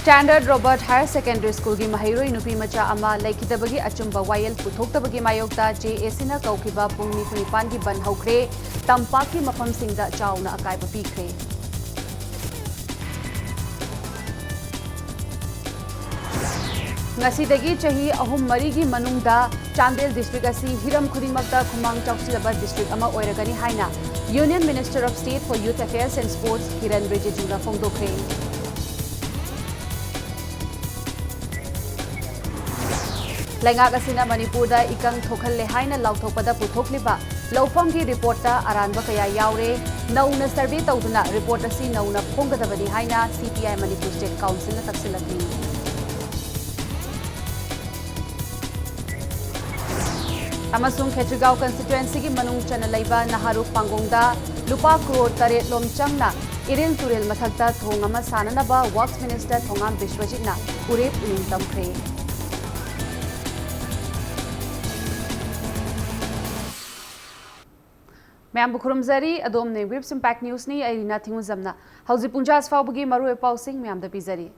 Standard Robert Higher Secondary School gi Mahiroi Nupi Macha ama laikidabagi achumba wayel puthoktabagi mayokta JAC na kaukiba pungni punipan gi ban hokre tampaki mafam singda chauna akaiba pikre ngasidagi chahi ahum mari gi manungda Chandel district asi hiram khudingmakta khumang chausilaba district ama oiragani haina Union Minister of State for Youth Affairs and Sports Kiran Rijiju na phongdokre Lengak asina Manipur da ikang thokal lehaina lauthokpada puthokliba lawfam ki report ta aranba kaya yaure nauna survey tawduna report asi nauna phonggadabani haina CPI Manipur State Council na taksilakni amasung Khetrigao constituency ki manung chana laiba naharuk pangongda lupa crore taret lom changna iril turel mathakta thongama sananaba Works Minister Thongam Bishwajitna urep uning tamkhre Ma'am Bukhurumzari, Adom ne Whips Impact News ni Irina Thinguzamna. Hauzi Punjas Faubugi Maru Epausing, Ma'am the Pizari.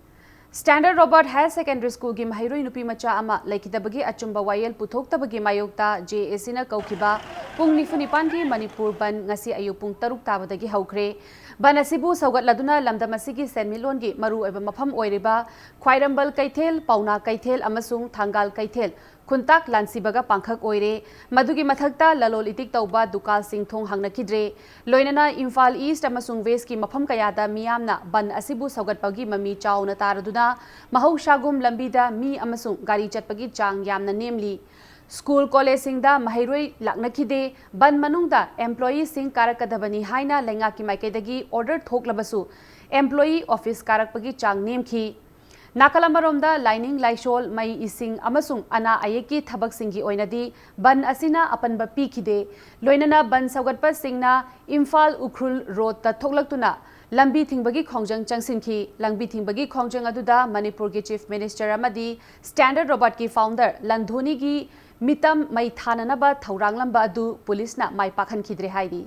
Standard Robert Higher Secondary School gi Mahiroi Nupi Macha ama laikidabagi achumba wayel puthoktabagi mayokta JAC na kaukiba pung nifunipan gi Manipur ban ngasi ayu pung taruk tabadagi haukre ban asibu saugatladuna lamdamasigi senmilon gi maru eba mafam oiriba khwairambal kaithel pauna kaithel amasung thangal kaithel Kuntak Lansibaga Pankhak Oire, Madugi Mathakta, Lalol Itik Tauba, Dukal Singh Thong Hangna Kidre, Loinana, Imphal East, Amasung Veski, Mafam Kayada, Miyamna, Ban Asibu Saugat Pagi, Mami Chau Nataraduna, Mahau Shagum Lambida, Mi Amasung, Gari Chatpagi Chang Yamna Namely. School College Singda, Mahiroi Laknakide, Ban Manungda, Employee Singh Karakadabani Haina, Lengaki Makedagi, Order Thoklabasu, Employee Office Karakpagi Chang Nameki. Nakalamaromda lining laishol mai ising amasung ana ayeki thabak singi oinadi ban asina apanba pikide loinana ban saugatpa singna Imphal Ukhrul Road ta thoklaktuna lambi thingbagi khongjang changsinki lambi thingbagi khongjang aduda Manipur gi Chief Minister amadi Standard Robert ki founder Landhoni gi mitam mai thananaba thauranglamba adu police na mai pakhan khidre haidi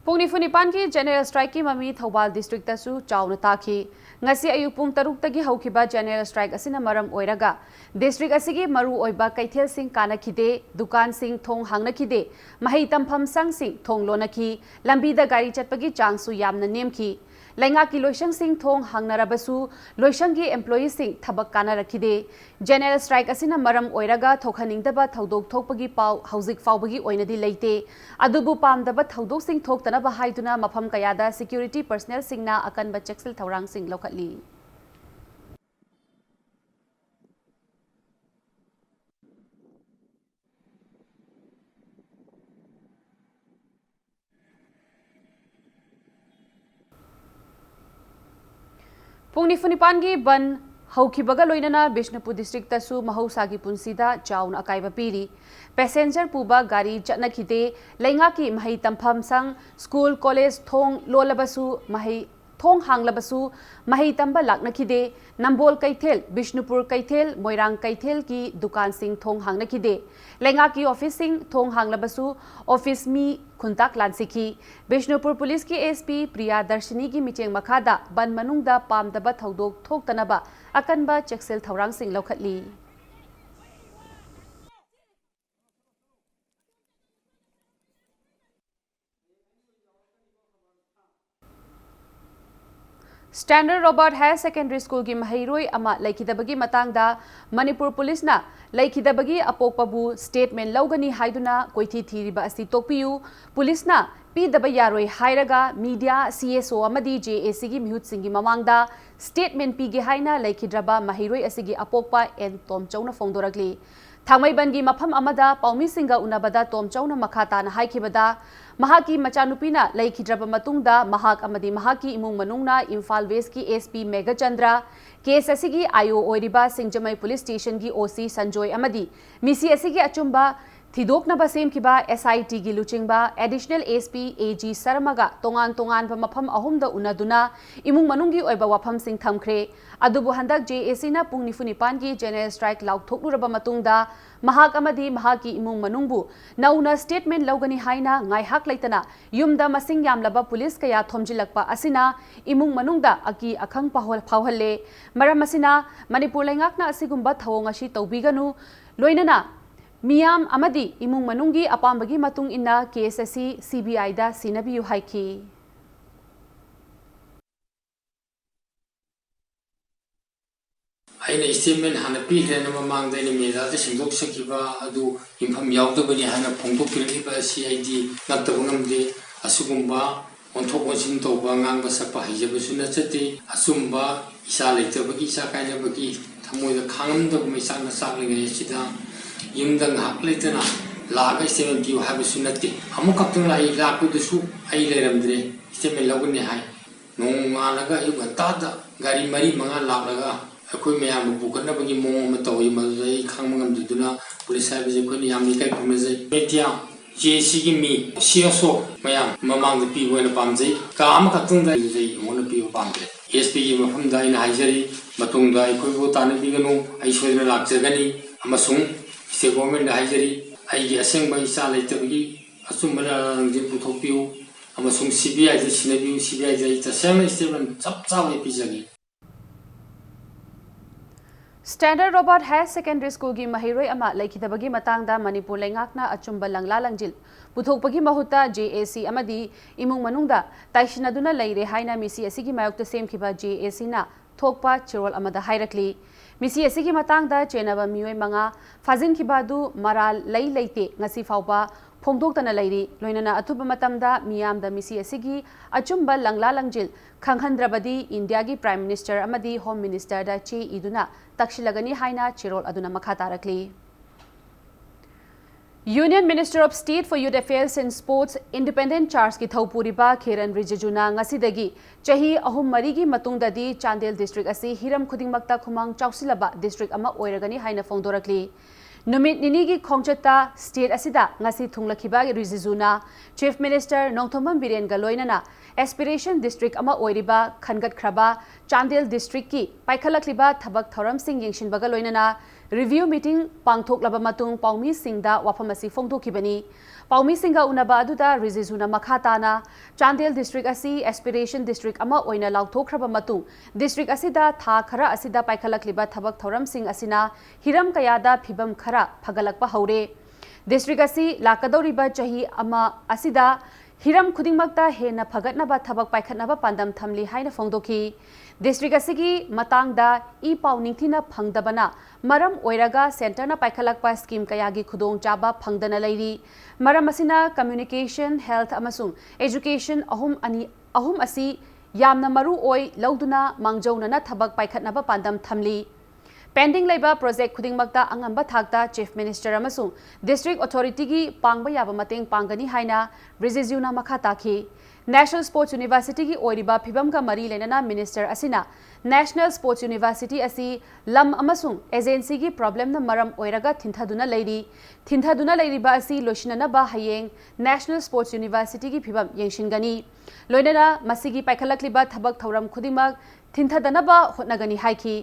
Pungni Funipan ki General Strike ki mami Thobal District tasu chauna taki ngasi ayu pung taruk tagi haukiba General Strike asina maram oiraga district asigi maru oiba kaithel sing kana khide dukan sing thong hangna khide mahai tampham sang sing thong lona ki lambi da gari chatpagi changsu yamna nemki Lenga ki loisang sing thong hangnarabasu loisang gi employee sing thabak kana rakhide General Strike asina maram oiraga thokhaningdaba thodok thokpagi pau hauzik faubagi oinadi leite adubu pamdaba thodok sing thoktana ba haiduna mafam kayada security personnel singna akanba checksel thorang sing lokhatli Pungni Funipan gi ban haukibaga loinana Bishnupur district tasu mahausagi punsida chaun akaiba piri passenger puba gari chatna khide lenga ki mahai tampham sang school college thong lolabasu mahai thong hanglabasu mahai tamba lakna khide Nambol Kaithel Bishnupur Kaithel Moirang Kaithel ki dukan sing thong hangna khide lenga ki office sing thong hanglabasu office mi Kuntak Lansiki Bishnupur Police ki SP Priya Darshini ki micheng makhada ban manungda pamdaba thodok thoktanaba akanba checksel thorang sing lokhatli Standard Robert Higher Secondary School gi Mahiroi ama laikidabagi matangda Manipur Police na laikidabagi apokpabu statement laugani haiduna koithi thiriba asi tokpiu police na pidaba yaroi hairaga media CSO amadi JAC gi mihut singi mamangda statement pige haina laikidraba Mahiroi asigi apokpa en tom chauna fongdoragli Thangmaiban gi mafam amada paumi singa unabada tom chauna makhata na haikibada Mahaki Machanupina laikidraba matungda Mahak amadi Mahaki imung manungna Imphal West ki SP Mega Chandra case asigi IO oiriba Singjamai Police Station ki OC Sanjoy amadi misi asigi achumba Thidoknaba semkiba SIT gi luchingba additional SP AG Sarmaga tongan mafam ahumda unaduna imung manungi oiba wafam sing thamkhre adubu handak JAC na pung nifunipan gi general strike laukthoknuraba matungda mahak amadi mahaki imung manungbu nauna statement logani haina ngaihak leitana yumda masing yamlaba police kaya thomjilakpa asina imung manungda aki akhang phawhalle maram asina Manipur lengakna asigumba thawong ashi tawbiganu loinana Miyam amadi imung manungi apambagi matung inna case asi CBI da sinabiyu haiki. Aina statement hana pi hena mamang da ni meda da singdok sakiba adu infam yawda bani hana phongtok pirliba CID nakta ngamde asugumba onthok onsin toba ngangba sakpa hijaba suna chate asumba isa leitabagi isa kaina bagi thamoida khangam da gumai sakna saklinga sida Yungdang Haklitana, Laga Seven View have a sunati. Hamukaptula, Lakudusu, Aileramdre, Seven Laguni High. No Malaga, Yugatata, Gari Mari Manga Laga, a Kumayam Bukanabagi Momato, Mazai, Kamangam Duduna, Police Service, Kuniamika, Pumazai, Betia, JC me, Sioso, Mayam, Mamang the people in a Pamze, Kamakatunda is a one of people Pamze. SP Mafunda in Hajari, Matunda, Kubu Tana Bigano, I show the Laxagani, Amasung. Se government hajari ai aseng bai sa leitabagi asumara rangje puthokpiu amasung CBI je sinabiu CBI je ta same statement chap chaw epijagi Standard Robert Higher Secondary School gi mahiroi ama laikhitabagi matangda Manipur lengakna achumba langla langjil puthokpagi mahuta JAC amadi imung manungda taisinaduna leire haina misi asigi mayokta semkhiba JAC na thokpa chirol amada hairakli Misi asigi matangda chenaba mioi manga fazin kibadu maral lei leite ngasi fawba phongdoktana leiri loinana athuba matamda miyamda misi asigi achumba langla langjil khanghandrabadi India gi Prime Minister amadi Home Minister da che iduna takshilagani haina chirol aduna makha tarakli Union Minister of State for Youth Affairs and Sports Independent Charge ki Thaupuriba Khiran Rijajuna ngasidagi chahi ahum marigi matungdadi Chandel district asi hiram khudingmakta khumang chausilaba district ama oiragani haina fongdorakli Numit ninigi khongchata state asida ngasi thunglakhiba Rijajuna Chief Minister Nongthomam Biren galoinana aspiration district ama oiriba khangat khraba Chandel district ki paikhalakliba thabak thoram sing yengshinbaga loinana Review meeting pangthok laba matung Paumi Singda wafamasi fongdokibani Paumi Singa unaba aduda Rijajuna makhatana Chandel district asi aspiration district ama oina lauthokraba matung district asida tha khara asida paikhalakliba thabak thoram sing asina hiram kayada phibam khara phagalakpa haure district asi lakadoriba chahi ama asida hiram khudingmakta hena phagatnaba thabak paikhatnaba pandam thamli haina fongdoki district asigi matangda e pau ningthina phangdabana maram oiraga center na paikhalakpa scheme kayagi khudong chaba phangdana leiri maram asina communication health amasung education ahum asi yamna maru oi lauduna mangjauna na thabak paikhatnaba pandam thamli pending labor project khudingmakta angamba thakta chief minister amasung district authority gi pangba yaba mateng pangani haina Rijajuna makha takhi National Sports University ki oiriba phibam ka mari lenana minister asina National Sports University asi lam amasung agency ki problem na maram oiraga thintaduna leiri ba asi loishinana ba hayeng National Sports University ki phibam yengshingani loinana masigi paikhalakliba thabak thoram khudimak thintadana ba hotnagani haiki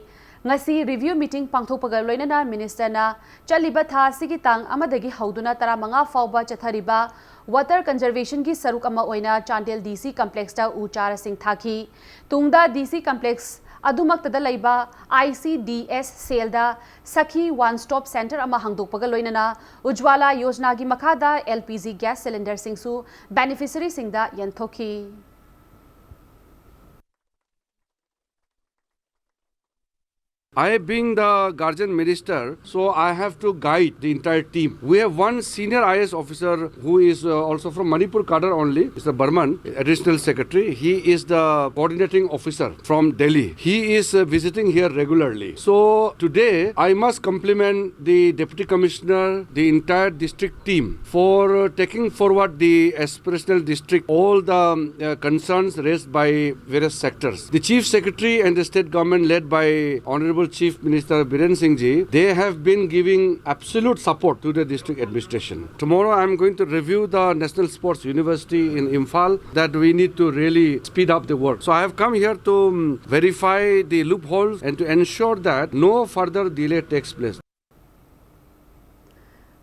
ngasi review meeting pangthokpaga loinana minister na chaliba tha sigi tang amadagi hauduna 15 fawba chathariba water conservation ki saruk ama oina Chandel DC complex ta uchara sing thaki tungda DC complex adumaktada laiba ICDS selda sakhi one stop center ama hangdokpaga loinana ujwala yojna gi makhada LPG gas cylinder singsu beneficiary singda yanthoki I being the guardian minister, so I have to guide the entire team. We have one senior IS officer who is also from Manipur cadre only, Mr. Burman, additional secretary. He is the coordinating officer from Delhi. He is visiting here regularly. So today I must compliment the deputy commissioner, the entire district team for taking forward the aspirational district, all the concerns raised by various sectors. The chief secretary and the state government led by Honorable Honorable Chief Minister Biren Singh ji, they have been giving absolute support to the district administration. Tomorrow I am going to review the National Sports University in Imphal, that we need to really speed up the work. So I have come here to verify the loopholes and to ensure that no further delay takes place.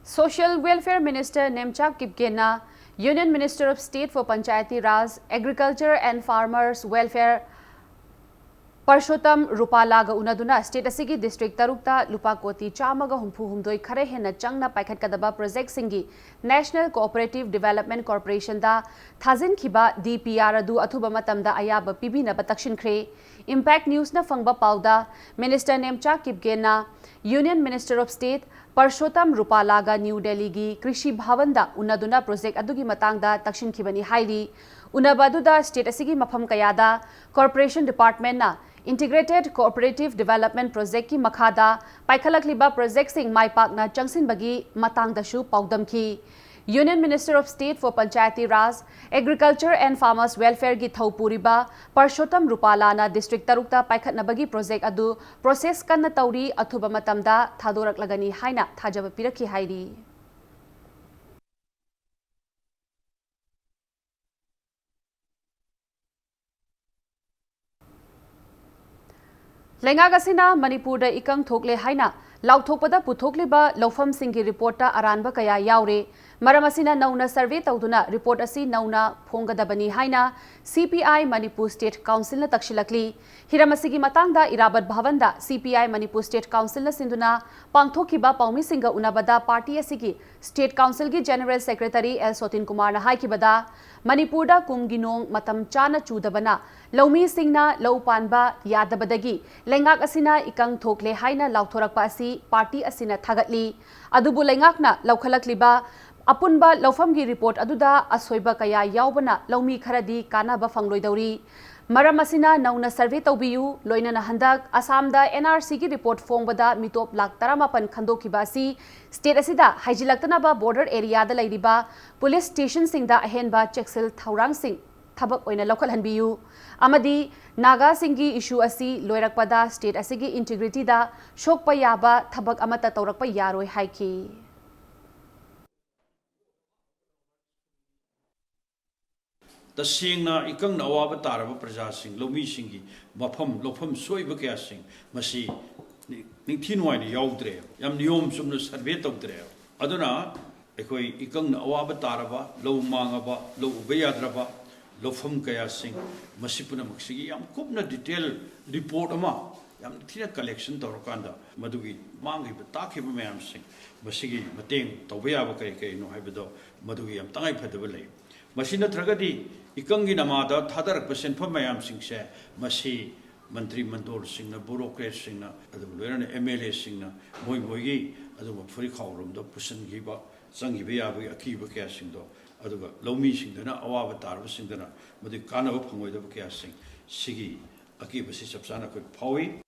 Social Welfare Minister Nemchak Kipgena, Union Minister of State for Panchayati Raj, Agriculture and Farmers Welfare Parshotam Rupalaga Unaduna, State Asigi District Tarukta, Lupakoti, Chamaga Humpu Humdoi, Karehena, Changna, Paikat Kadaba, Project Singi, National Cooperative Development Corporation da, Thazin Kiba, DPR Adu, Atubamatamda Ayaba, Pibina Batakshin Kre, Impact News na Fangba Pauda, Minister Nemchak Kipgena, Union Minister of State, Parshotam Rupalaga, New Delhi gi, Krishi Bhavanda, Unaduna Project Adugi Matangda, Takshin Kibani Haili, Unabaduda, State Asigi Mapam Kayada, Corporation Department na, Integrated Cooperative Development Project ki Makhada, Paikhalakliba Project Sing Maipakna Changsin Bagi Matangdashu Paudam ki. Union Minister of State for Panchayati Raj, Agriculture and Farmers Welfare gi Thaupuriba, Parshotam Rupalana District Tarukta Paikhatnabagi Project Adu, Process Kanna Tauri Athuba Matamda, Thadorak Lagani Haina, Thajaba Piraki Hairi. Lengagasina Manipur da ikang thokle haina lauthokpada puthokliba lofam singi reporta aranba kaya yaure maramasina nauna survey tawduna report asi nauna phongadabani haina CPI Manipur State Council na takshilakli hiramasigi matangda irabat bhavanda CPI Manipur State Council na sinduna pangthokiba paumi singa unabada party asigi State Council gi General Secretary L Sotin Kumar na haikibada Manipur da kumginong matam chana chudabana Laumi Singna Lau Panba Yadabadagi, Lengak Asina Ikang Thokle Haina Lauthorakpa Asi, Party Asina Thagatli, Adubu Lengakna Laukhalakliba, Apunba Laufamgi report Aduda Asoiba Kaya Yaubana, Laumi Kharadi Kanaba Fangloidauri, Maramasina Nauna Survey Taubiyu, Loina Nahandak, Asamda NRC ki report Fongbada Mitop Lak Taramapan Khando Kibasi, State Asida, Hajilaktanaba border area da Laidiba, Police Station Singda Ahenba Chexil Thaurang Singh. Thabak oina local hanbiyu amadi naga singi issue asi loirakpada state asigi integrity da shokpa yaba thabak amata taurakpa yaroi haiki tasingna ikang na awaba taraba praja sing lomi singi mafam lofam soiba kya sing masi ningthinwai ni yaudre yam niyom sumna survey tawdre aduna ekoi ikang na awaba taraba lo mangaba lo ubeyadraba Lofam Kaya Singh, Masipuna Maxigi, Yam Kupna detail report ama, Yam Tina collection Torokanda, Madugi, Mangi, Bataki Mayam Singh, Masigi, Mating, Tobea Kay, no Habido, Madugi, Yam Tangai Padavale. Masina Tragadi, Ikangi Namada, Tadar percent for Mayam Singh, Masi, Mantri Mandor Singh, Bureaucrat Singh, the MLA Singh, Boy Boyi, as a free column, the person giver, Sangibia, Akiba Casting. aduga lomi singdana awa tar singdana madi kana ba phangoi da kya sing sigi aki basi sapsana ko phawi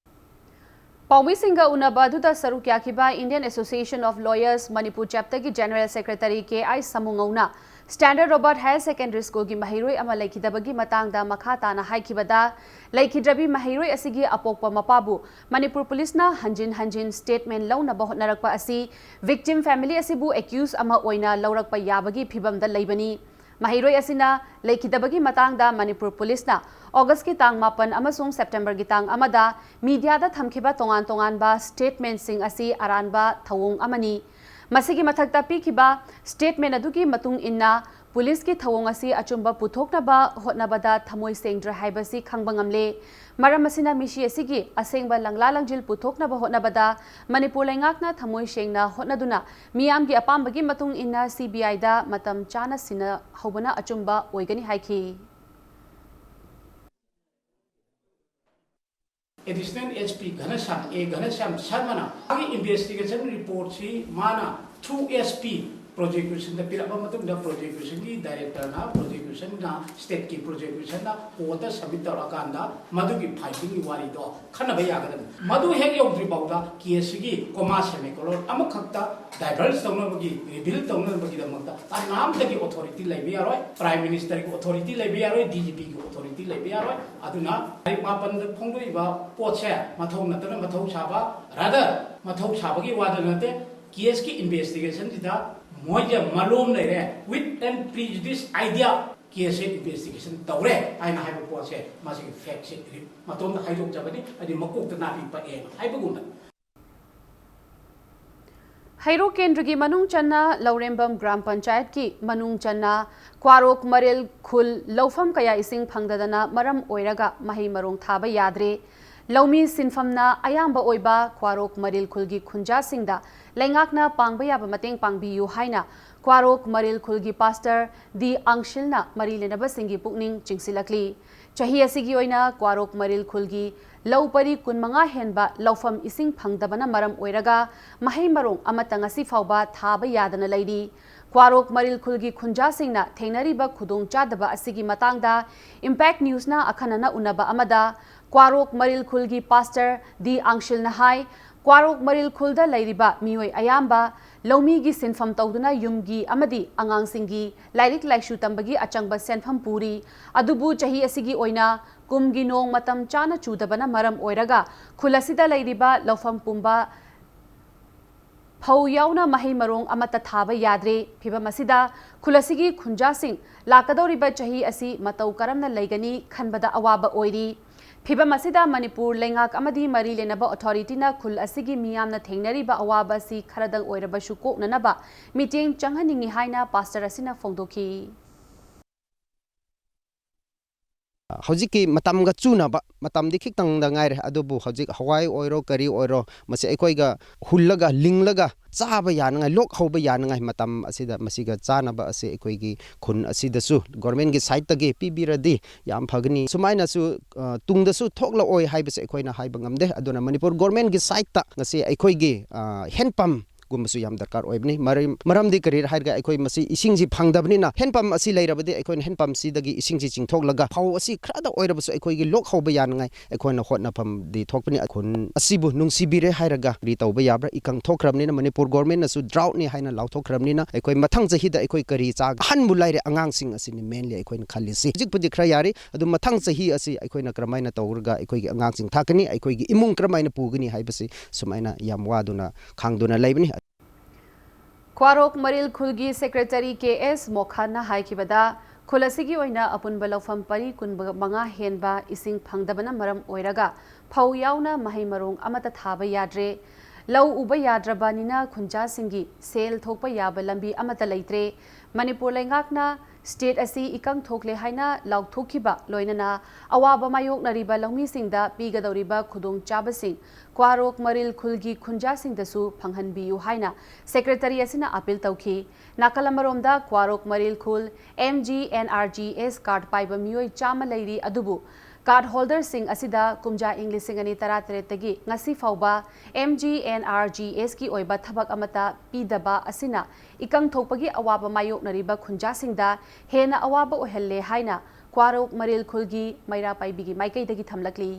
Paumi Singha Unabadhuda Sarukyakiba Indian Association of Lawyers Manipur Chapter ki General Secretary K.I. Samungauna Standard Robert Higher Secondary School ki Mahiroi ama laikidabagi matangda makhata na haikibada laikidrabi Mahiroi asigi apokpa mapabu Manipur Police na hanjin statement launa bahotnarakpa asi victim family asibu accused ama oina laurakpa yabagi phibamda laibani Mahiroi asina laikidabagi matangda Manipur Police na August ki tang mapan amasung September ki tang amada media da thamkiba tongan ba statement sing asi aranba thawung amani masigi mathakta pikiba statement aduki matung inna police ki thawung asi achumba puthokna ba hotnabada thamoi sengdra haibasi khangbangamle maram asina mishi asigi asengba langlalangjil puthokna ba hotnabada Manipur laingakna thamoi sengna hotnaduna miyam gi apambagi matung inna CBI da matam chana sina hobana achumba oigani haiki Additional SP Ghanasham Sharmana, investigation report si mana through SP prosecution द पिरबा मतुम द prosecution की director ना प्रोजेक्यूशन ना state की प्रोजेक्यूशन ना court submit तौर कांदा मधु की फाइटिंग की वारी दो खन भई आगदन मधु हेग योद्रि बाउदा केस की कोमा सेमे कोलो अम खक्ता डाइवर्स तौनबगी रिवील तौनबगी दमक्ता नाम तकी अथॉरिटी लेबे यारोय प्राइम मिनिस्टर की अथॉरिटी लेबे यारोय डीजीपी की अथॉरिटी लेबे यारोय अदुना तारीख 5 द फोंगदोइबा पोचे मथौ नतन मथौ साबा रादर मथौ साबगी वाद नते केस की इन्वेस्टिगेशन दिदा मोइजे मालूम ले रे with and prejudice idea case investigation तौरे आइना हाइबो पोचे मासी फैक्ट से मतोम हाइदोक जबनी अदि मकोक नापी पए हाइबगुना हैरो केंद्र की मनुंग चन्ना लौरेंबम ग्राम पंचायत की मनुंग चन्ना क्वारोक मरेल खुल लौफम कया इसिंग फंगदना मरम ओइरगा मही मरोंग थाबा याद्रे लौमी सिनफमना अयाम्बा ओइबा क्वारोक मरेल खुलगी खुंजा सिंगदा लेंगाकना पांगबा याबा mateंग पांगबियु हाइना क्वारोक मरेल खुलगी पास्टर दी अंशिलना मरी लेनबा सिंगी पुकनिंग चिंगसिलकली चाही असिगी ओइना क्वारोक मरेल खुलगी लौ परी कुनमंगा हेनबा लौफम इसिंग फंगदबना मरम ओइरगा मही मरोंग अमतंग असि फावबा थाबा यादना लैरी क्वारोक मरिल खुलगी खुंजा सिंगना थेंगनरिबा खुदोंग चादबा असिगी मतांगदा इंपैक्ट न्यूज़ना अखनना उनबा अमदा क्वारोक मरिल खुलगी पास्टर दी अंशिलना हाई क्वारोक मरिल खुलदा लैरिबा मियोय अयाम्बा लौमीगी सिनफम तौदुना युमगी अमदी अंगांसिंगी लाइरिक लाइशु तंबगी अचंगबा सेनफम पूरी अदुबु चाही असिगी ओइना कुमगी नोंग मतम चाना चुदबना मरम ओइरगा खुलसिदा लैरिबा लौफम पुंबा फौ याउना मही मरोंग अमत थाबा याद्रे फिबम असिदा खुलसिगी खुंजासिंग लाकदौरिबा चाही असि मतौ करमना लैगनी खनबदा अवाबा ओइरी फिबम असिदा मणिपुर लेंगाक अमदी मरी लेनबा अथॉरिटीना खुल असिगी मियामना थेंगनरिबा अवाबा सि खरदंग ओइरबसु कोकननबा मीटिंग चंगहनिंगी हाइना पास्टर असिना फोंदोखी हौजिकी मतमगा चुनाबा मतमदि खितंग दंगाइरे अदुबु हौजिक हवाई ओइरो करी ओइरो मसे अखोइगा हुल्लगा लिंगलगा चाबा यानंगा लोक हौबा यानंगा मतम असिदा मसिगा चानबा असे अखोइगी खुन असिदसु गवर्नमेंट की साइड तगे पिबिरदि याम फगनी सुमाइनासु तुंगदसु थोकला ओइ हाइबसे अखोइना हाइबा ngamde अदुना मणिपुर गवर्नमेंट की साइड ता ngasi अखोइगी हैंडपंप गुमसु याम दरकार ओइबनी मरमदि करी हाइरगा अखोइ मसि इसिंगजि फंगदबनिना हैंडपंप असि लैरबदि अखोइन हैंडपंप सिदगी इसिंगजि चिंथोकलगा फाउ असि खरादा ओइरबसु अखोइगी लोक हौबा यानंगाइ अखोइना होटनाफम दि थोकपनि अखोन असिबु नुंसिबिरे हाइरगा रि तौबा याब्रा इकंग थोकरबनिना मणिपुर गवर्नमेंट नसु ड्राउट नि हाइना लाउथोकरबनिना अखोइ मथंग जहिदा अखोइ करी चा हनबु लाइरे अंगांगसिंग असिनि मेनली अखोइन खालिसि जिकपुदि खरा यारि अदु मथंग जहि असि अखोइना क्रमाइना तौरगा अखोइगी अंगांगसिंग थाकनि अखोइगी इमुंग क्रमाइना पुगनि हाइबसि सुमाइना याम वादुना खांगदुना लैबनि क्वारोक मरिल खुलगी सेक्रेटरी के.एस. मोखाना हाइकिबदा खुलसिगी ओइना अपुनबा लौफम परी कुनबा मंगा हेनबा इसिंग फंगदबना मरम ओइरगा फौ याउना मही मरोंग अमता थाबा याद्रे लौ उबा याद्रबानिना खुंजा सिंगी सेल थोकपा याबा लंबी अमता लैत्रे मणिपुर लेंगाकना स्टेट असी इकंग थोकले हाइना लाउथोखिबा लोइनना अवाबा मायोकनरिबा लौमीसिंगदा पीगदौरिबा खुदोंग चाबसिंग क्वारोक मरिल खुलगी खुंजा सिंगदसु फंगहनबियु हाइना सेक्रेटरी असिना अपील तौखी नाकलमरोमदा क्वारोक मरिल खुल MGNRGS कार्ड पाइबा मियोय चामा लैरी अदुबु कार्ड होल्डर सिंग असिदा कुमजा इंग्लिश सिंगनी 13 तगी ngasi फाउबा MGNRGS की ओइबा थबक अमता पीदबा असिना इकंग थोकपगी अवाबा मायोकनरिबा खुंजा सिंगदा हेना अवाबा ओहल्ले हाइना क्वारोक मरिल खुलगी मैरा पाइबिगी माइकैदगी थमलकली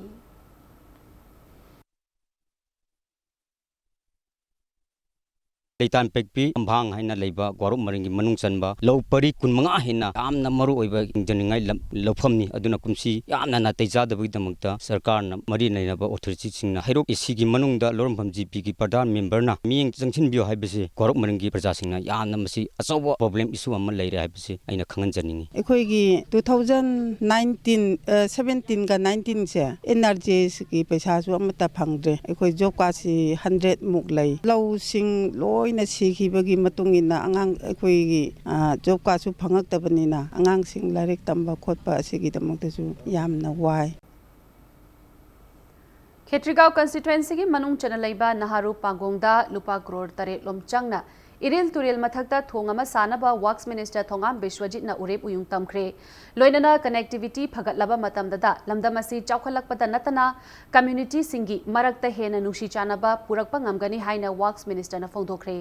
लेतान पेकपी अंभांग हाइना लेबा क्वारोक मरिंगी मनुंग चनबा लौ परी कुनमंगा हेना यामना मरु ओइबा इंजनिंगाइ लौफमनी अदुना कुमसी यामना नातै जादबगी दमकता सरकारना मरि नैनबा अथॉरिटी सिंगना हैरोक एसीगी मनुंगदा लोरमफम जीपी की प्रधान मेंबरना मियंग जंगसिनबियो हाइबसे क्वारोक मरिंगी प्रजा सिंगना यामना मसी अचौबा प्रॉब्लम इशू अमा लैरे हाइबसे आइना खंगनजनिंगी अखोइगी 2019 17 का 19 से एनआरजीएस की पैसा सु अमता फंगद्रे अखोइ जॉब कासी 100 मुक लै लौ सिंग लोइ ना सीखीबगी मतुंगिना अंगांग अखोइगी जॉब कासु फंगक्तबनिना अंगांग सिंग लाइरिक तंबा खोटपा असिगी दमकतसु यामना वाई खेत्रीगांव कंस्टिट्युएंसी की मनुंग चनलैबा नहारू पांगोंगदा लुपा करोड़ 3 लोमचंगना इरिल तुरिल मथक्ता थोंगमा सानबा वर्क्स मिनिस्टर थोंगाम बिश्वजितना उरेप उयुंग तमख्रे लोइनना कनेक्टिविटी फगतलबा मतमददा लमदमसी चौखलकपदा नतना कम्युनिटी सिंगी मरक्ता हेना नुसी चानबा पुरकपा ngamgani हाइना वर्क्स मिनिस्टर ना फोंदोख्रे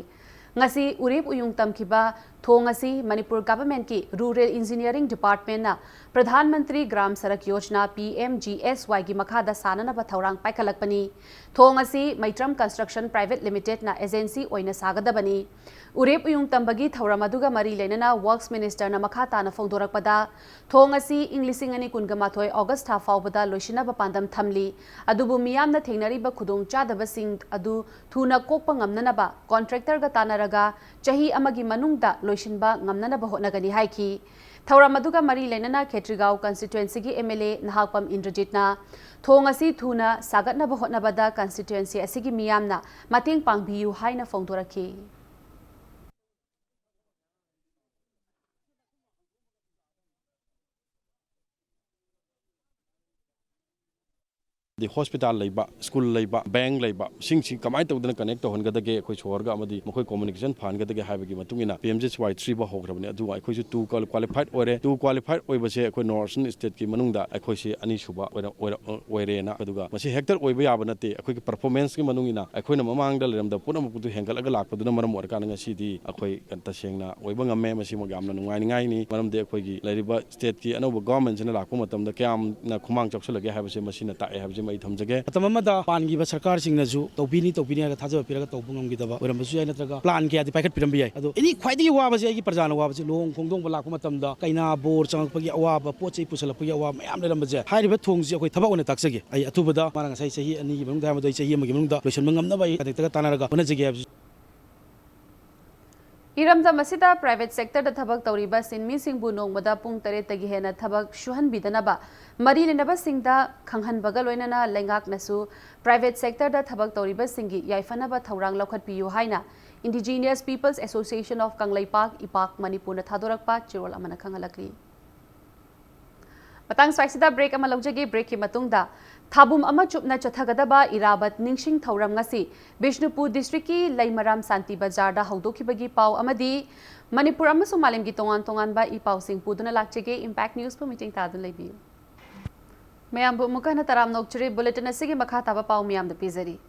ngasi urip uyung tamkiba thong asi Manipur government ki rural engineering department na Pradhan Mantri Gram Sarak Yojana PMGSY gi makhada sanana ba thaurang paikalakpani thong asi Maitram Construction Private Limited na agency oina sagadabani urip uyung tambagi thauram aduga mari lenana works minister na makhata na fongdorakpada thong asi inglising ani kungamathoi August ha faubada loishina ba pandam thamli adubu miyam na thengnari ba khudong chadaba sing adu thuna kokpa ngamnana ba contractor ga tanaraga chahi amagi manungda loishinba ngamnana ba hotnagani haiki thauram aduga mari lenana Khetrigao constituency gi MLA Nahakpam Indrajitna thong asi thuna sagatna ba hotnabada constituency asigi miyamna mating pangbiyu haina fongdorakhi the hospital laiba school laiba bank laiba singsi kamai tawdana connect to hongada ge khoi chorga amadi mokoi communication phan gada ge haibagi matungina PMGSY 3 ba hograbani adu khoi su 2 qualified ore 2 qualified oiba se khoi northern state ki manungda khoi se ani suba oire na aduga masi hector oiba yaba nate khoi ki performance ki manungina khoi na mamang dal ram da puna mukutu hengal aga lakpaduna maram or kana ngasi di khoi kanta sengna oiba ngamme masi mo gamna nungai ngai ni maram de khoi gi lariba state ki anoba government sina lakpu matam da kyam na khumang choksulage haibase masina ta haibase mai thamjage Atamamada pangiba sarkar singnazu tawbini ga thajaba piraga tawbungam gidaba orambasu yai natraga plan ke adi paikat pirambi yai ado ini khwaidi wabase ai parjana wabase long khongdong balak matamda kaina bor changpagi awaba pochei pusalapagi awaba mayam lerambaje hairiba thongji akoi thaba ona taksage ai atubada maranga sai sahi ani gi manungda hamada sahi amagi manungda loisan mangamna bai adektaga tanaraga onajage habsu Iramda masida private sector da thabak tawriba sinmi singbu nongmada pung tare tagi hena thabak shuhan bidanaba mari lenaba singda khanghan baga loinana lengak nasu private sector da thabak tawriba singi yaifanaba thaurang lokhat piyu haina Indigenous Peoples Association of Kanglaipak Ipak Manipur na thadorakpa chirol amana khangalakri matang swaisida break ama logjagi break ki matungda Thabum ama chupna chathagadaba irabat ningsing thauram ngasi Bishnupur district ki Laimaram Santi Bazar da haudokibagi pau amadi Manipur amasu malim gi tongan ba I pau sing puduna lakchege impact news pu meeting tadun lebiu Mayam bu mukana taram nokchri bulletin asigi makha taba pau miyam da pizari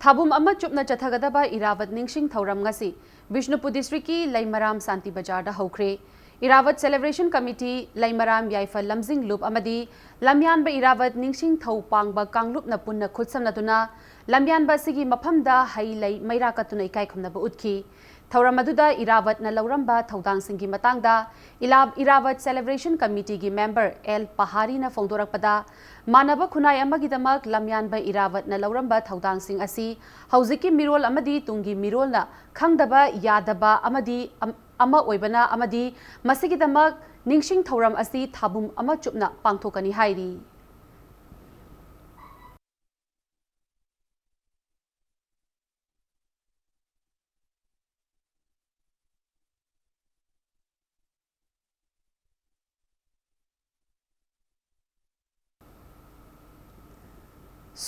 Thabum ama chupna chathagadaba irabat ningsing thauram ngasi Bishnupur district ki Laimaram Santi Bazar da haukre Irawat Celebration Committee Laimaram Yaifa Lamjing Loop amadi Lamyan ba Irawat Ningsing Thau Pangba Kanglup na punna khutsamna tuna Lamyan ba sigi maphamda hailai maira katuna ikai khumna ba utki Thauramadu Irawat na lauramba thaudang singi matangda Irawat Celebration Committee gi member L Pahari na fongdorakpada manaba khunai amagi damak Lamyan ba Irawat na lauramba thaudang sing asi hauziki mirol amadi tungi mirol na khangdaba yadaba amadi ama oibana amadi masigi damak ningsing thauram asi thabum ama chupna pangthokani hairi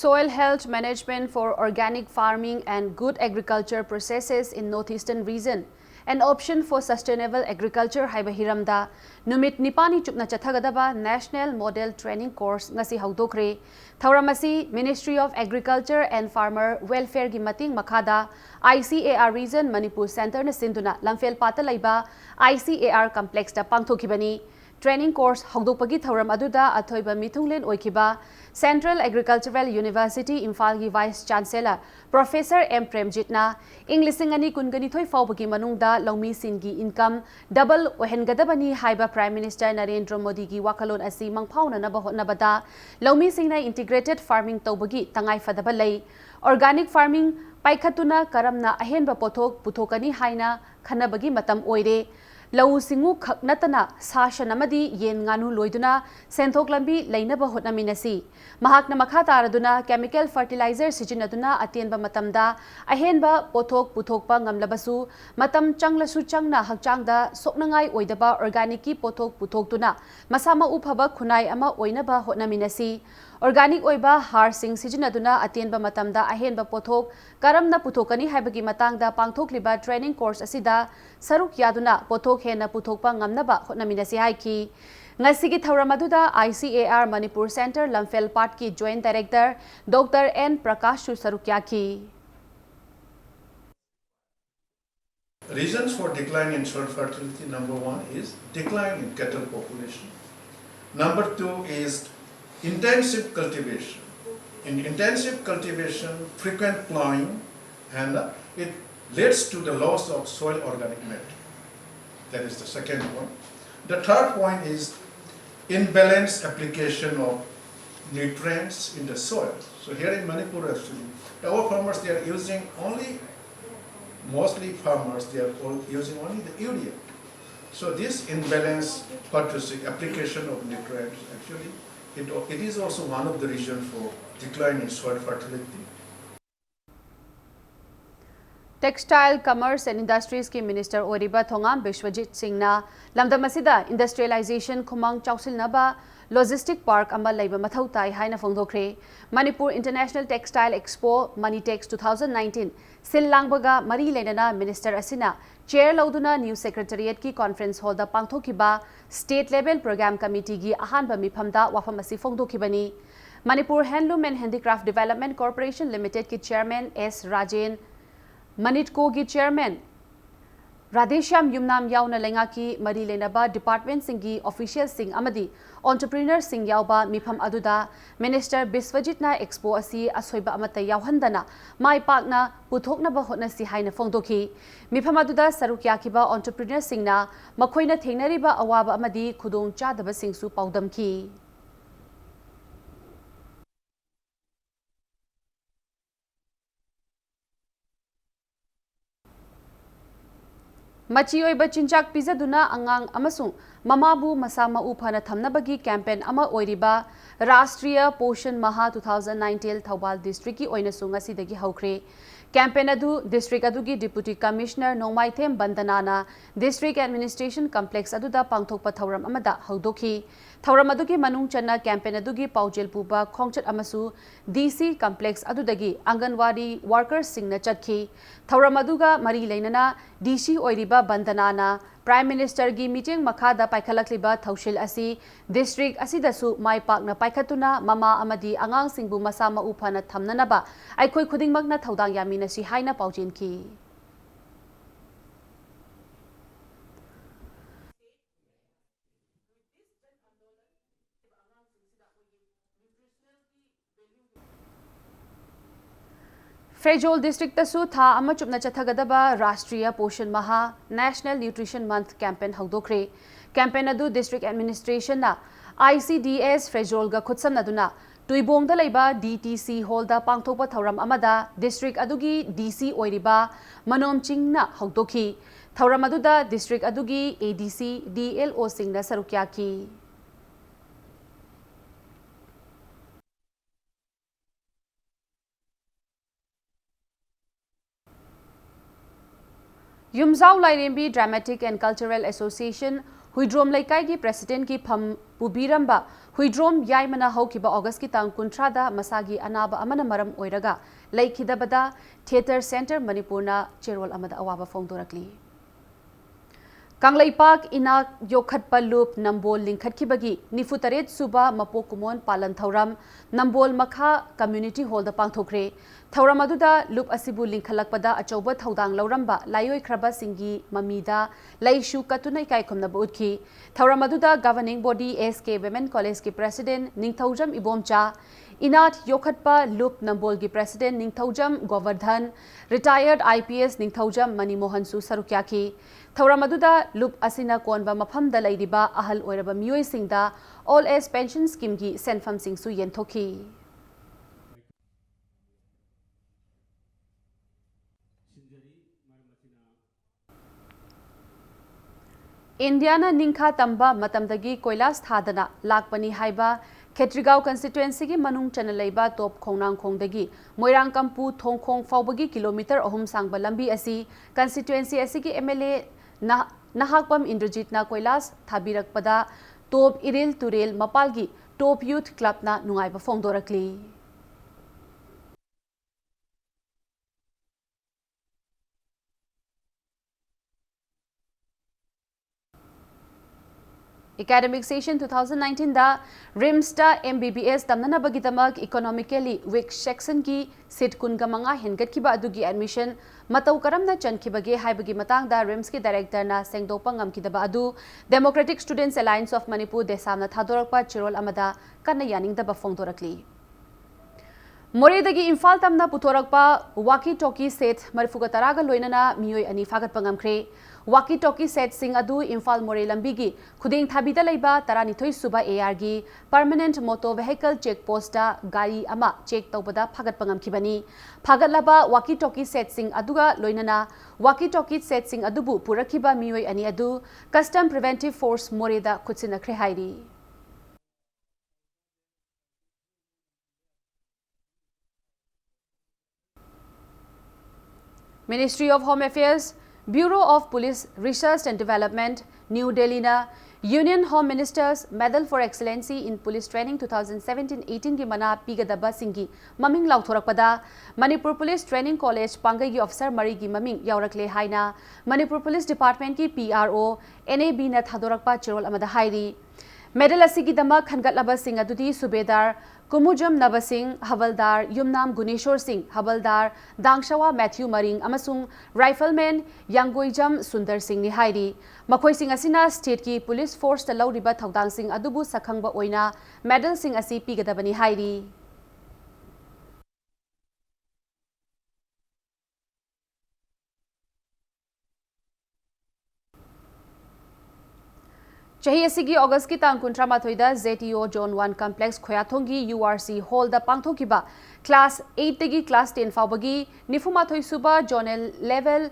Soil health management for organic farming and good agriculture processes in northeastern region an option for sustainable agriculture haiba hiramda numit nipani chupna chathagadaba national model training course ngasi haudokre thauramasi Ministry of Agriculture and Farmer Welfare gi mating makhada ICAR region Manipur center na sinduna lamfel pata laiba ICAR complex da pangthokibani training course haudokpagi thauram aduda athoiba mithunglen oikiba Central Agricultural University Imphal gi Vice Chancellor Professor M Premjitna Englishing ani kungani thoi faubagi manungda lawmi singi income double ohengadabani haiba Prime Minister Narendra Modi gi wakalon asi mangphauna na bahotna bada lawmi singna integrated farming tawbagi tangai fadaba lei organic farming paikhatuna karamna ahenba pothok puthokani haina khanabagi matam oire lau singu khaknatana sashan amadi yen nganu loiduna senthok lambi leinaba hotnaminasi mahakna makha taraduna chemical fertilizer sijinaduna atenba matamda ahenba pothok puthokpa ngamlabasu matam changlasu changna hakchangda soknangai oidaba organic ki pothok puthoktuna masama uphaba khunai ama oinaba hotnaminasi organic oiba har sing sijinaduna atenba matamda ahenba pothok karamna puthokani haibagi matangda pangthokliba training course asida saruk yaduna pothok hena puthokpa ngamnaba hotnaminasi haiki ngasigi thauramadu ICAR Manipur Center Lamfel Part ki Joint Director Dr. N Prakash Sarukya ki Reasons for decline in soil fertility, number one is decline in cattle population. Number two is intensive cultivation. In intensive cultivation, frequent plowing, and it leads to the loss of soil organic matter. That is the second point. The third point is imbalanced application of nutrients in the soil. So here in Manipur, actually, our farmers, they are using mostly farmers, they are using only the urea. So this imbalanced application of nutrients, actually, it is also one of the reasons for decline in soil fertility. Textile, Commerce and Industries ki Minister Oriba Thongam Bishwajit Singh na lamdam asida industrialization khumang chausilnaba logistic park ama leiba mathau tai haina phongdokre. Manipur International Textile Expo Manitex 2019 sil langbaga mari lenana Minister asina chair lauduna New Secretariat ki conference hall da pangthokiba state level program committee gi ahanba miphamda wafam asi phongdokibani. Manipur Handloom and Handicraft Development Corporation Limited ki chairman S Rajen Manitko ki chairman Radheshyam Yumnam Yauna Lengaki Mari Lenaba Department Singi Official Singh Amadi Entrepreneur Singh Yauba Mifam Aduda Minister Biswajitna Expo Asi Asoiba Amata Yauhandana Mai Pakna Puthokna Bahotna Si Haina Fongdoki Mifam Aduda Sarukyakiba Entrepreneur Singhna Makoina Thengnariba Awaba Amadi Khudong Chadaba Singsu Paudamki Machi oiba chinchak pizaduna angang amasung mamabu masama uphana thamnabagi campaign ama oiriba Rashtriya Poshan Maha 2019 Thawbal District ki oina sunga sidagi haukhre. Campaign adu district adugi Deputy Commissioner Nongmaithem Bandanana District Administration Complex aduda pangthokpa thauram amada haudokhi. Thauram adugi manung channa campaign adugi paujel puba khongchat amasu DC Complex adudagi Anganwadi workers singna chatkhi. Thauram aduga mari leinana DC oiriba Bandanana Prime Minister gi meeting makhada paikhalakliba thaushil asi district asidasu mai pakna paikhatuna mama amadi angang singbu masama uphana thamnanaba aikhoi khudingmakna thaudang yamina si haina paujin ki Frejol District tasu tha ama chupna chathagadaba Rashtriya Poshan Maha National Nutrition Month campaign haudokre. Campaign adu District Administration na ICDS Frejol ga khutsamna duna Tuibong da leiba DTC Hall da pangthokpa thauram amada District adugi DC oiriba Manom Chingna haudokhi. Thauram aduda District adugi ADC DLO Singna sarukyaki. Yumzau Lairembi Dramatic and Cultural Association Huidrom Laikai ki President ki Pham Pubiramba Huidrom Yaimana Hokiba August ki tang kuntrada Masagi Anaba Amana Maram Oiraga Laikidabada Theatre Center Manipurna Cherol Amada Awaba Fongdorakli Kanglai Park ina Yokhat Palup Nambol Linkhat Kibagi Nifutaret Suba Mapokumon Palan Thauram Nambol Makha Community Hall da Pangthokre Thauram aduda Lup Asibu Linkhalakpada Achoba Thaudang Lauramba Layoi Kraba Singi Mamida Laishu Katuna Kaikumna Budki Thauram aduda Governing Body SK Women College ki President Ningthaujam Ibomcha Inat Yokhatpa Lup Nambol ki President Ningthaujam Govardhan Retired IPS Ningthaujam Manimohan Su Sarukyaki Thauram aduda Lup Asina Konba Maphamda Laidiba Ahal Oiraba Miyoi Singda All Age Pension Scheme ki Senfam Singsu Yenthoki Indiana Ningkha Tamba Matamdagi Koilas Thadana Lakpani Haiba Ketrigao constituency ki Manung Chanalaiba Top Khongnang Khongdagi Moirang Kampu Thongkhong Faubagi kilometer ahum sangba lambi asi constituency asi ki MLA Nahakpam Indrajit na Koilas Thabirakpada Top Iril Turel Mapalgi Top Youth Club na Nungaiba Fongdorakli Academic session 2019 da RIMS da MBBS tamnana bagidamak economically weak section ki seat kunga manga hengat ki ba adugi admission matau karamna chankibage haibagi matang da RIMS ki director na sengdopa ngamkidaba adu Democratic Students Alliance of Manipur desamna thadorakpa chirol amada kanna yaningda ba fongdorakli Moredagi Imphal tamna putorakpa walkie talkie set marfuga taraga loinana miyoi ani fagat pangamkre walkie talkie set sing adu Imphal More lambigi khuding thabida leiba taranithoi suba AR gi permanent motor vehicle check post da gari ama check tawbada fagat pangamkibani phagatlaba walkie talkie set sing aduga loinana walkie talkie set sing adubu purakhiba miyoi ani adu custom preventive force More da khutsinakre hairi Ministry of Home Affairs, Bureau of Police Research and Development, New Delhi na Union Home Ministers Medal for Excellency in Police Training 2017-18 ki mana pigadaba singi maming lauthorakpada Manipur Police Training College pangai gi officer mari gi maming yaurakle haina Manipur Police Department ki PRO NAB na thadorakpa chirol amada hairi Medal asigi dama khangatlaba sing adudi Subedar Kumujam Nabasing, Havaldar, Yumnam Guneshwar Singh, Havaldar, Dangshawa Matthew Maring, Amasung, Rifleman, Yangoijam Sundar Singh ni hairi. Makhoi sing asina state ki police force ta lauriba thaudang sing adubu sakhangba oina medal sing asi pigadabani hairi. Chahi asigi August ki tang kuntra mathoida ZTO Zone 1 Complex Khoyathongi URC Hall da pangthokiba Class 8 tegi Class 10 fawbagi nifumathoi suba Zonal Level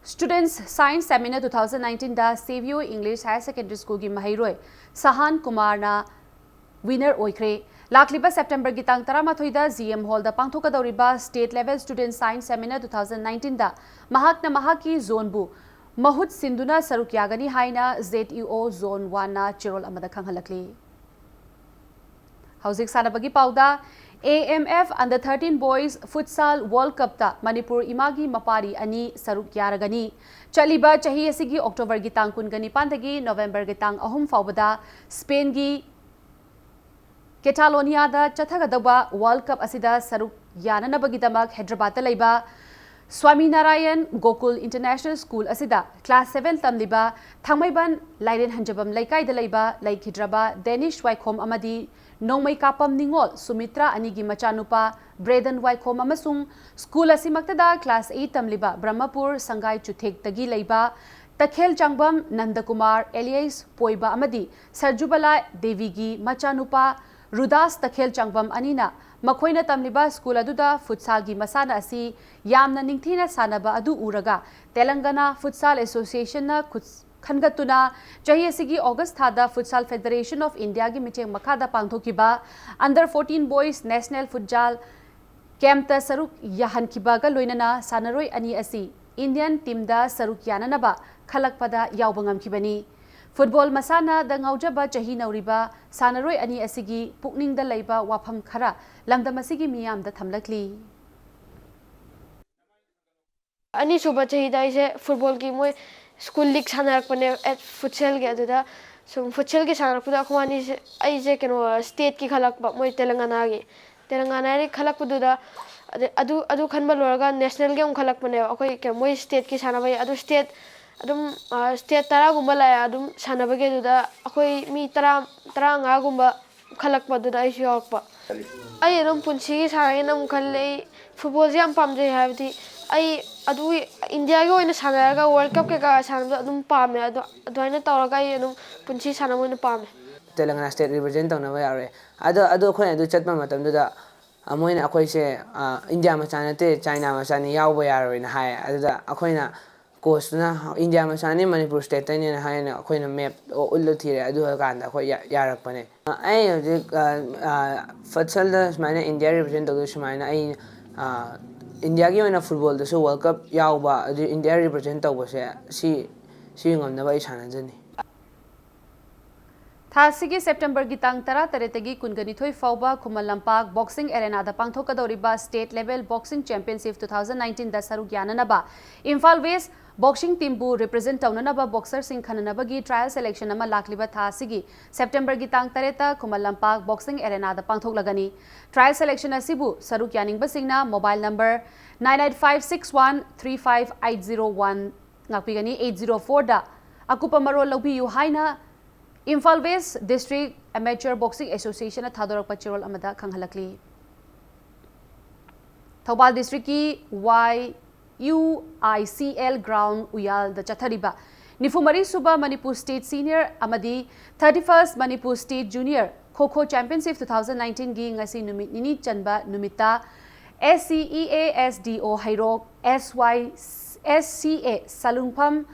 Students Science Seminar 2019 da Savio English Higher Secondary School gi Mahairoi Sahan Kumar na winner oikre Lakliba September gi tang taramathoida GM Hall da pangthokadoriba State Level Student Science Seminar 2019 da mahakna mahaki zone bu Mahut Sinduna Sarukyagani Haina ZEO Zone 1 na Chirol Amada Kanghalakli. Housing Sanabagi Pauda AMF Under 13 Boys Futsal World Cup ta Manipur Imagi Mapari Ani Sarukyaragani. Chaliba Chahi Asigi October Gitang Kungani Pandagi November Gitang Ahum Faubada Spain gi Catalonia da Chathagadaba World Cup Asida Sarukyananabagidamak Hyderabad Laiba Swami Narayan Gokul International School asida Class 7 tamliba Thangmaiban Lairen Hanjabam Laikai Dalaiba Laikhidraba Danish Waikhom Amadi Nongmai Kapam Ningol Sumitra Anigi Machanupa Braden Waikhom Amasung School Asimaktada Class 8 tamliba Brahmapur Sangai Chuthek Tagi Laiba Takhel Changbam Nandakumar Elias Poiba Amadi Sarjubala Devigi Machanupa Rudas Takhel Changbam Anina Makoina tamliba school aduda futsal gi masana asi yamna ningthina sanaba adu uraga Telangana Futsal Association na khangatuna chahi asigi August thada Futsal Federation of India gi miteng makhada pangthokiba Under 14 Boys National Futsal Camp ta saruk yahan kibaga loinana sanaroi ani asi Indian team da saruk yananaba khalakpada yaubangam kibani Football masana da ngaujaba chahi nauriba sanaroi ani asigi pukning da leiba wafam khara langdam asigi miyam da thamlakli ani suba chahi da ise football ki moi school league sanar pane at futsal ge aduda sum futsal ge sanar puda khwani ai je keno state ki khalak ba moi telangana ri khalak puda adu khanba loraga national game khalak pane akoi ke moi state ki sana bai adu state adum state tara gumba la adum sana bage duda akoi mi tara nga gumba khalak pa duda isu yok pa ai adum punchi sa nam khalle football jam pam je habdi ai adu india go ina sana ga world cup ke ga sana adum pam adu aduina tawraga ai adum punchi sana mo na pam Telangana state represent tawna ba yare adu khoi adu chatma matam duda amoina akoi se india ma chana te china ma chani yaw ba yare na hai aduda akoina course na India ma chani Manipur state ni na hai na akoina map ullu thire adu kan da khoi yarak pane ai futsal da smaina India represent tawdu smaina ai India gi oina football da so world cup yaw ba adu India represent tawba se si ngamna ba isana jani Thasigi September gitang tara taretagi kungani thoi fauba Kumal Lampak Boxing Arena da pangthokadoriba State Level Boxing Championship 2019 da saru gyananaba Imphal West Boxing team bu represent taunanaba boxer sing khananabagi trial selection ama lakliba tha sigi September gi tang tareta Kumalampak boxing arena da pangthok lagani. Trial selection asibu saruk yaning basingna mobile number 9856135801 ngakpigani 804 da akupa marol lobi yu haina Imphal West District Amateur Boxing Association Thadorak Pachirol Amada Kanghalakli. Thobal District ki UICL Ground Uyal the Chathariba. Nifumari Suba Manipur State Senior Amadi 31st Manipur State Junior Kho Championship 2019 gi ngasi numit nini chanba numita SCEASDO Hairok SCA Salungpham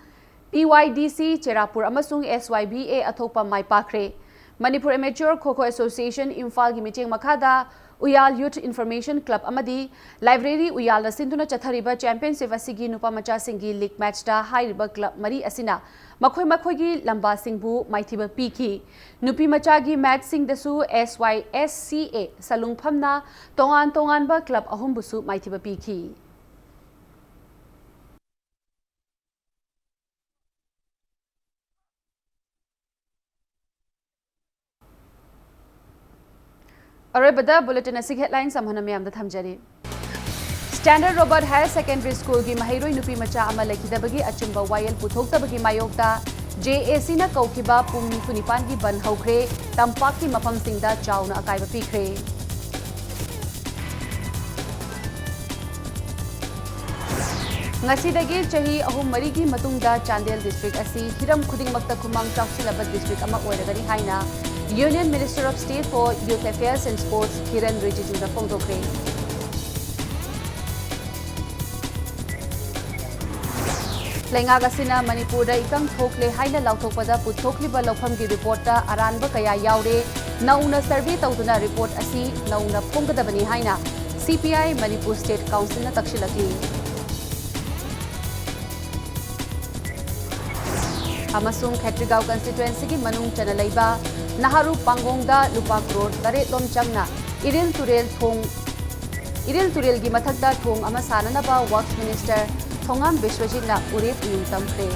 PYDC Cherapur amasung SYBA athopa mai pakre Manipur Amateur Kho Association Imphal gi meeting makada Uyal Youth Information Club amadi Library Uyal na sinduna chathariba championship asigi nupa macha singi league match da hairiba club mari asina makhoi gi lamba singbu maithiba piki nupi macha gi match sing dasu SYSCA Salungphamna tongan ba club ahum busu maithiba piki Arabada bulletin asig headlines samhana mayam da thamjari Standard Robert Higher Secondary School gi mahiroi nupi macha ama lekidabagi achumba wayel puthoktabagi mayokta JAC na kaukiba pung 9 gi ban haukhre tampak ki mafam singda chauna akaiba pikre ngasidagi chahi ahum mari gi matungda Chandel district asi hiram khuding makta khumang chawsilaba district ama oiragani haina Union Minister of State for Youth Affairs and Sports Kiran Rijiju da phongdokre Lenga gasina Manipur da ikang thokle haina lauthokpada puthokliba laupham gi report ta aranba kaya yaure nauna survey tawduna report asi nauna phonggadabani haina CPI Manipur State Council na takshilaki amasung Khatrigao constituency gi manung chana leiba Naharu Pangongda Lupa Crore Tare Lom Changna Iril Turel gi mathakda thong ama sananaba Works Minister Thongam Biswajit na urep yung tamkre